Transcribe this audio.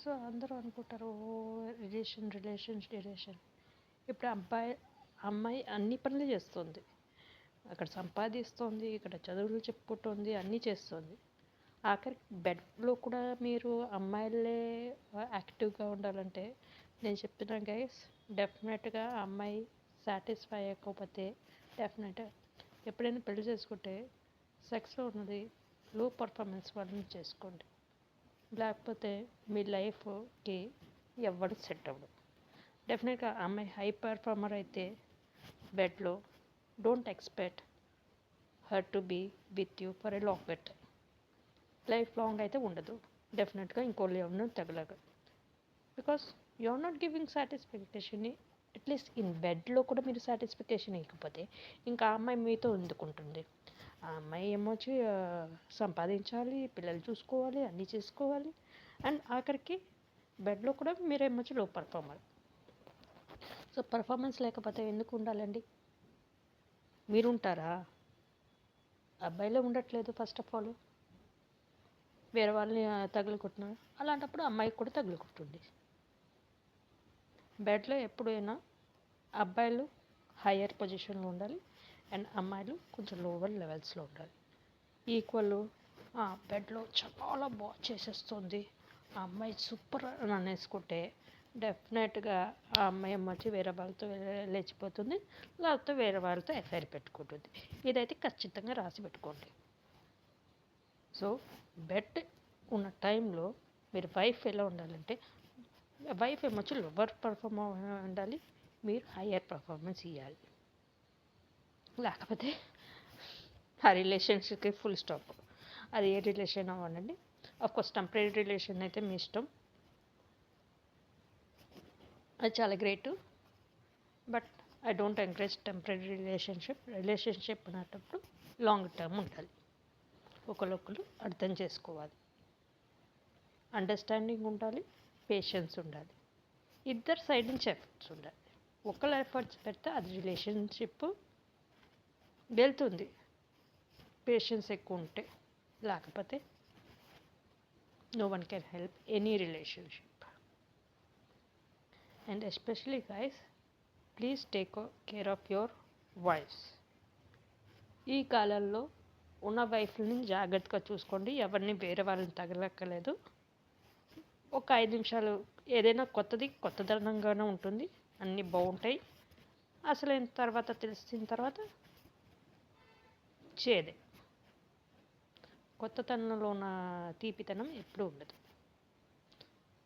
So అందరూ అనుకుంటారు ఓ relation. ఇప్పుడు అమ్మాయి అన్ని పనులు చేస్తుంది. అక్కడ సంపాదిస్తుంది, ఇక్కడ చదువులు చెప్పుకుంటుంది, అన్నీ చేస్తుంది. ఆఖరికి బెడ్లో కూడా మీరు అమ్మాయిలే యాక్టివ్గా ఉండాలంటే నేను చెప్తున్నా గైస్, డెఫినెట్గా అమ్మాయి సాటిస్ఫై అయ్యకపోతే డెఫినెట్గా ఎప్పుడైనా పెళ్లి చేసుకుంటే సెక్స్లో ఉన్నది లో పర్ఫార్మెన్స్ వాళ్ళని చేసుకోండి. లేకపోతే మీ లైఫ్కి ఎవడు సెట్ అవ్వడు. డెఫినెట్గా అమ్మాయి హై పర్ఫార్మర్ అయితే బెడ్లో don't expect her to be with you for a long time. Life long అయితే ఉండదు. డెఫినెట్గా ఇంకోళ్ళు ఎవరినో తగలదు. Because you are not giving satisfaction. At least in బెడ్లో కూడా మీరు సాటిస్ఫికేషన్ ఇవ్వకపోతే ఇంకా ఆ అమ్మాయి మీతో ఎందుకుంటుంది? ఆ అమ్మాయి ఏమొచ్చి సంపాదించాలి, పిల్లలు చూసుకోవాలి, అన్నీ చేసుకోవాలి. అండ్ ఆఖరికి బెడ్లో కూడా మీరేమొచ్చి లో పర్ఫార్మర్. సో పర్ఫార్మెన్స్ లేకపోతే ఎందుకు ఉండాలండి? మీరుంటారా? అబ్బాయిలే ఉండట్లేదు ఫస్ట్ ఆఫ్ ఆల్. వేరే వాళ్ళని తగులుకుంటున్నారు. అలాంటప్పుడు అమ్మాయికి కూడా తగులుకుంటుంది. బెడ్లో ఎప్పుడైనా అబ్బాయిలు హయ్యర్ పొజిషన్లో ఉండాలి అండ్ అమ్మాయిలు కొంచెం లోవర్ లెవెల్స్లో ఉండాలి. ఈక్వల్ బెడ్లో చాలా బాగా చేసేస్తుంది, ఆ అమ్మాయి సూపర్ అని అనేసుకుంటే డెఫినెట్గా ఆ అమ్మాయి వచ్చి వేరే వాళ్ళతో లేచిపోతుంది, లేకపోతే వేరే వాళ్ళతో ఎఫ్ఐఆర్ పెట్టుకుంటుంది. ఇదైతే ఖచ్చితంగా రాసి పెట్టుకోండి. సో బెడ్ ఉన్న టైంలో మీరు వైఫ్ ఎలా ఉండాలంటే, వైఫ్ ఏమొచ్చి లోవర్ పర్ఫార్మర్ ఉండాలి, మీరు హయ్యర్ పర్ఫార్మెన్స్ ఇవ్వాలి. లేకపోతే ఆ రిలేషన్షిప్కి ఫుల్ స్టాప్. అది ఏ రిలేషన్ అవ్వనండి. అఫ్కోర్స్ టెంపరీ రిలేషన్ అయితే మీ ఇష్టం, అది చాలా great. But I don't encourage temporary relationship అనేటప్పుడు లాంగ్ టర్మ్ ఉండాలి. ఒకరొకరు అర్థం చేసుకోవాలి, అండర్స్టాండింగ్ ఉండాలి, పేషెన్స్ ఉండాలి, ఇద్దరు సైడ్ నుంచి ఎఫర్ట్స్ ఉండాలి. ఒకళ్ళ ఎఫర్ట్స్ పెడితే అది రిలేషన్షిప్ వెళ్తుంది, పేషెన్స్ ఎక్కువ ఉంటే. లేకపోతే no one can help any relationship. And especially guys, please take care of your wives. ఈ కాలంలో ఉన్న వైఫ్ని జాగ్రత్తగా చూసుకోండి. ఎవరిని వేరే వాళ్ళని తగలక్కలేదు. ఒక 5 నిమిషాలు ఏదైనా కొత్తదనంగానే ఉంటుంది, అన్నీ బాగుంటాయి. అసలైన తర్వాత తెలిసిన తర్వాత చేదే. కొత్తతనంలో ఉన్న తీపితనం ఎప్పుడూ ఉండదు.